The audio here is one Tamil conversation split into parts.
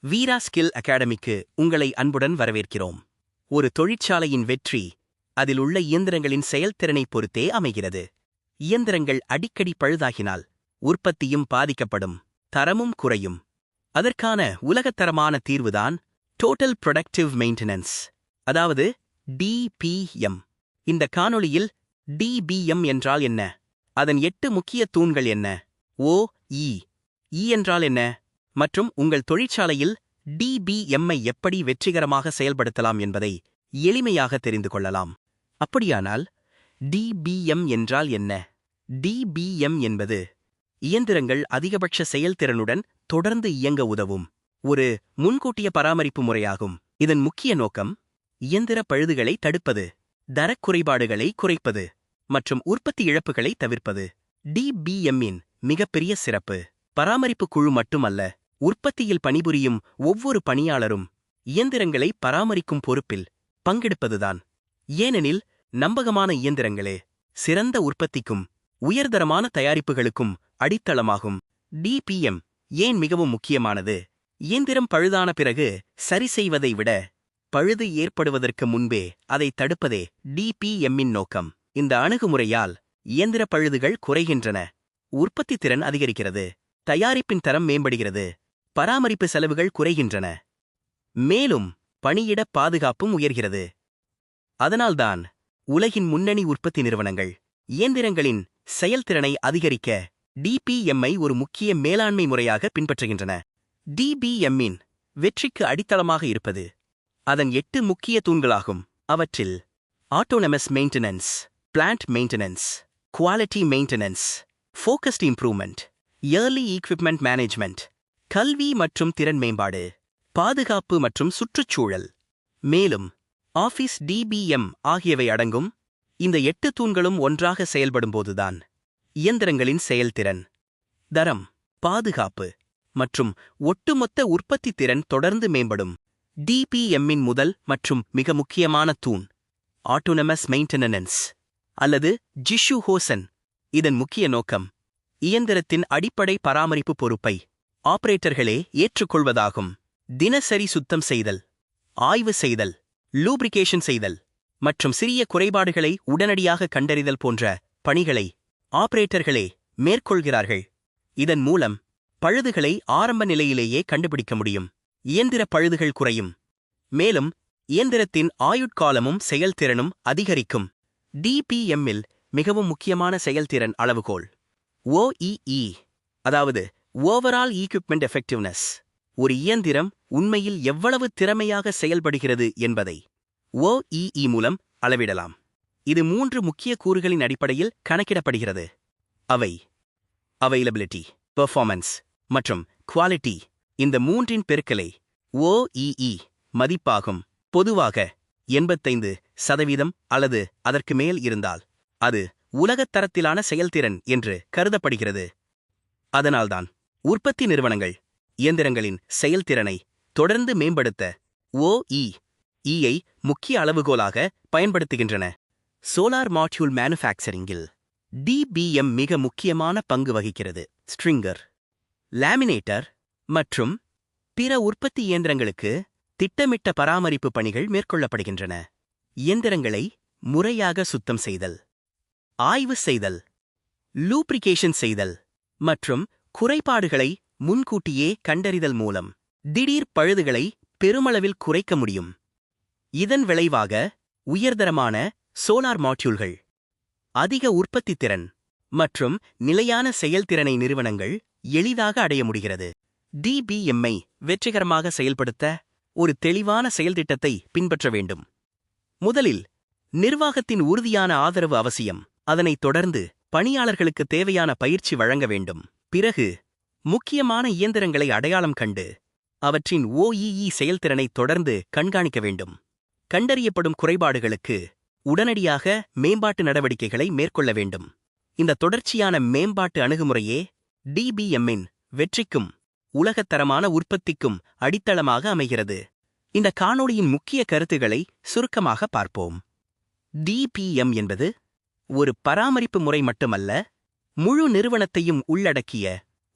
வீரா ஸ்கில் அகாடமிக்கு உங்களை அன்புடன் வரவேற்கிறோம். ஒரு தொழிற்சாலையின் வெற்றி அதில் உள்ள இயந்திரங்களின் செயல்திறனைப் பொறுத்தே அமைகிறது. இயந்திரங்கள் அடிக்கடி பழுதாகினால் உற்பத்தியும் பாதிக்கப்படும், தரமும் குறையும். அதற்கான உலகத்தரமான தீர்வுதான் டோட்டல் ப்ரொடக்டிவ் மெயின்டெனன்ஸ், அதாவது டிபிஎம். இந்த காணொளியில் டிபிஎம் என்றால் என்ன, அதன் 8 முக்கிய தூண்கள் என்ன, ஓஇ என்றால் என்ன, மற்றும் உங்கள் தொழிற்சாலையில் டிபிஎம்ஐ எப்படி வெற்றிகரமாக செயல்படுத்தலாம் என்பதை எளிமையாக தெரிந்து கொள்ளலாம். அப்படியானால் டிபிஎம் என்றால் என்ன? டிபிஎம் என்பது இயந்திரங்கள் அதிகபட்ச செயல்திறனுடன் தொடர்ந்து இயங்க உதவும் ஒரு முன்கூட்டிய பராமரிப்பு முறையாகும். இதன் முக்கிய நோக்கம் இயந்திர பழுதுகளை தடுப்பது, தரக் குறைபாடுகளை குறைப்பது மற்றும் உற்பத்தி இழப்புகளை தவிர்ப்பது. டிபிஎம்மின் மிகப்பெரிய சிறப்பு பராமரிப்பு குழு மட்டுமல்ல, உற்பத்தியில் பணிபுரியும் ஒவ்வொரு பணியாளரும் இயந்திரங்களை பராமரிக்கும் பொறுப்பில் பங்கெடுப்பதுதான். ஏனெனில் நம்பகமான இயந்திரங்களே சிறந்த உற்பத்திக்கும் உயர்தரமான தயாரிப்புகளுக்கும் அடித்தளமாகும். டிபிஎம் ஏன் மிகவும் முக்கியமானது? இயந்திரம் பழுதான பிறகு சரி செய்வதை விட பழுது ஏற்படுவதற்கு முன்பே அதை தடுப்பதே டிபிஎம்மின் நோக்கம். இந்த அணுகுமுறையால் இயந்திர பழுதுகள் குறைகின்றன, உற்பத்தி திறன் அதிகரிக்கிறது, தயாரிப்பின் தரம் மேம்படுகிறது, பராமரிப்பு செலவுகள் குறைகின்றன, மேலும் பணியிட பாதுகாப்பும் உயர்கிறது. அதனால்தான் உலகின் முன்னணி உற்பத்தி நிறுவனங்கள் இயந்திரங்களின் செயல்திறனை அதிகரிக்க டிபிஎம்ஐ ஒரு முக்கிய மேலாண்மை முறையாக பின்பற்றுகின்றன. டிபிஎம்மின் வெற்றிக்கு அடித்தளமாக இருப்பது அதன் 8 முக்கிய தூண்களாகும். அவற்றில் autonomous maintenance, planned maintenance, quality maintenance, focused improvement, early equipment management, கல்வி மற்றும் திறன் மேம்பாடு, பாதுகாப்பு மற்றும் சுற்றுச்சூழல், மேலும் ஆஃபீஸ் டிபிஎம் ஆகியவை அடங்கும். இந்த 8 தூண்களும் ஒன்றாக செயல்படும்போதுதான் இயந்திரங்களின் செயல்திறன், தரம், பாதுகாப்பு மற்றும் ஒட்டுமொத்த உற்பத்தி திறன் தொடர்ந்து மேம்படும். டிபிஎம்மின் முதல் மற்றும் மிக முக்கியமான தூண் ஆட்டோனமஸ் மெயின்டெனன்ஸ் அல்லது ஜிஷு ஹோசன். இதன் முக்கிய நோக்கம் இயந்திரத்தின் அடிப்படை பராமரிப்பு பொறுப்பை ஆபரேட்டர்களே ஏற்றுக்கொள்வதாகும். தினசரி சுத்தம் செய்தல், ஆய்வு செய்தல், லூப்ரிகேஷன் செய்தல் மற்றும் சிறிய குறைபாடுகளை உடனடியாக கண்டறிதல் போன்ற பணிகளை ஆபரேட்டர்களே மேற்கொள்கிறார்கள். இதன் மூலம் பழுதுகளை ஆரம்ப நிலையிலேயே கண்டுபிடிக்க முடியும், இயந்திர பழுதுகள் குறையும், மேலும் இயந்திரத்தின் ஆயுட்காலமும் செயல்திறனும் அதிகரிக்கும். டிபிஎம்மில் மிகவும் முக்கியமான செயல்திறன் அளவுகோல் ஓஇஇ, அதாவது ஓவரால் ஈக்விப்மெண்ட் எஃபெக்டிவ்னஸ். ஒரு இயந்திரம் உண்மையில் எவ்வளவு திறமையாக செயல்படுகிறது என்பதை ஓஇஇ மூலம் அளவிடலாம். இது 3 முக்கிய கூறுகளின் அடிப்படையில் கணக்கிடப்படுகிறது. அவை அவைலபிலிட்டி, பெர்ஃபார்மன்ஸ் மற்றும் குவாலிட்டி. இந்த 3இன் பெருக்கலை ஓஇஇ மதிப்பாகும். பொதுவாக 85% அல்லது அதற்கு மேல் இருந்தால் அது உலகத் தரத்திலான செயல்திறன் என்று கருதப்படுகிறது. அதனால்தான் உற்பத்தி நிறுவனங்கள் இயந்திரங்களின் செயல்திறனை தொடர்ந்து மேம்படுத்த ஓஇஇயை முக்கிய அளவுகோலாக பயன்படுத்துகின்றன. சோலார் மாட்யூல் மேனுஃபேக்சரிங்கில் டிபிஎம் மிக முக்கியமான பங்கு வகிக்கிறது. ஸ்ட்ரிங்கர், லேமினேட்டர் மற்றும் பிற உற்பத்தி இயந்திரங்களுக்கு திட்டமிட்ட பராமரிப்பு பணிகள் மேற்கொள்ளப்படுகின்றன. இயந்திரங்களை முறையாக சுத்தம் செய்தல், ஆய்வு செய்தல், லூப்ரிகேஷன் செய்தல் மற்றும் குறைபாடுகளை முன்கூட்டியே கண்டறிதல் மூலம் திடீர் பழுதுகளை பெருமளவில் குறைக்க முடியும். இதன் விளைவாக உயர்தரமான சோலார் மாட்யூல்கள், அதிக உற்பத்தி திறன் மற்றும் நிலையான செயல்திறனை நிறுவனங்கள் எளிதாக அடைய முடிகிறது. டிபிஎம்ஐ வெற்றிகரமாக செயல்படுத்த ஒரு தெளிவான செயல்திட்டத்தை பின்பற்ற வேண்டும். முதலில் நிர்வாகத்தின் உறுதியான ஆதரவு அவசியம். அதனைத் தொடர்ந்து பணியாளர்களுக்கு தேவையான பயிற்சி வழங்க வேண்டும். பிறகு முக்கியமான இயந்திரங்களை அடையாளம் கண்டு அவற்றின் ஓஇஇ செயல்திறனை தொடர்ந்து கண்காணிக்க வேண்டும். கண்டறியப்படும் குறைபாடுகளுக்கு உடனடியாக மேம்பாட்டு நடவடிக்கைகளை மேற்கொள்ள வேண்டும். இந்த தொடர்ச்சியான மேம்பாட்டு அணுகுமுறையே டிபிஎம்மின் வெற்றிக்கும் உலகத்தரமான உற்பத்திக்கும் அடித்தளமாக அமைகிறது. இந்த காணொளியின் முக்கிய கருத்துக்களை சுருக்கமாக பார்ப்போம். டிபிஎம் என்பது ஒரு பராமரிப்பு முறை மட்டுமல்ல, முழு நிறுவனத்தையும் உள்ளடக்கிய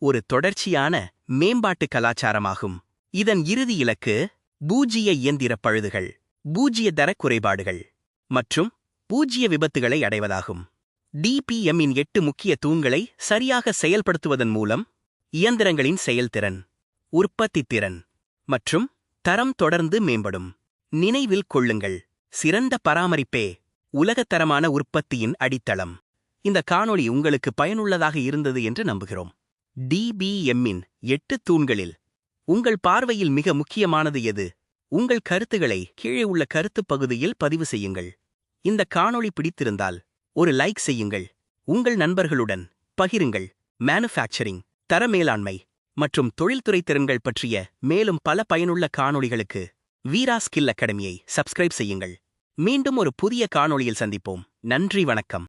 ஒரு தொடர்ச்சியான மேம்பாட்டு கலாச்சாரமாகும். இதன் இறுதி இலக்கு பூஜ்ஜிய இயந்திர பழுதுகள், பூஜ்ஜிய தரக் குறைபாடுகள் மற்றும் பூஜ்ஜிய விபத்துகளை அடைவதாகும். DPMஇன் 8 முக்கிய தூண்களை சரியாக செயல்படுத்துவதன் மூலம் இயந்திரங்களின் செயல்திறன், உற்பத்தித்திறன் மற்றும் தரம் தொடர்ந்து மேம்படும். நினைவில் கொள்ளுங்கள், சிறந்த பராமரிப்பே உலகத்தரமான உற்பத்தியின் அடித்தளம். இந்த காணொளி உங்களுக்கு பயனுள்ளதாக இருந்தது என்று நம்புகிறோம். DBMஇன் 8 தூண்களில் உங்கள் பார்வையில் மிக முக்கியமானது எது? உங்கள் கருத்துக்களை கீழே உள்ள கருத்துப் பகுதியில் பதிவு செய்யுங்கள். இந்த காணொளி பிடித்திருந்தால் ஒரு லைக் செய்யுங்கள், உங்கள் நண்பர்களுடன் பகிருங்கள். மேனுஃபேக்சரிங், தர மேலாண்மை மற்றும் தொழில்துறை திறன்கள் பற்றிய மேலும் பல பயனுள்ள காணொளிகளுக்கு வீரா ஸ்கில் அகாடமியை சப்ஸ்கிரைப் செய்யுங்கள். மீண்டும் ஒரு புதிய காணொளியில் சந்திப்போம். நன்றி, வணக்கம்.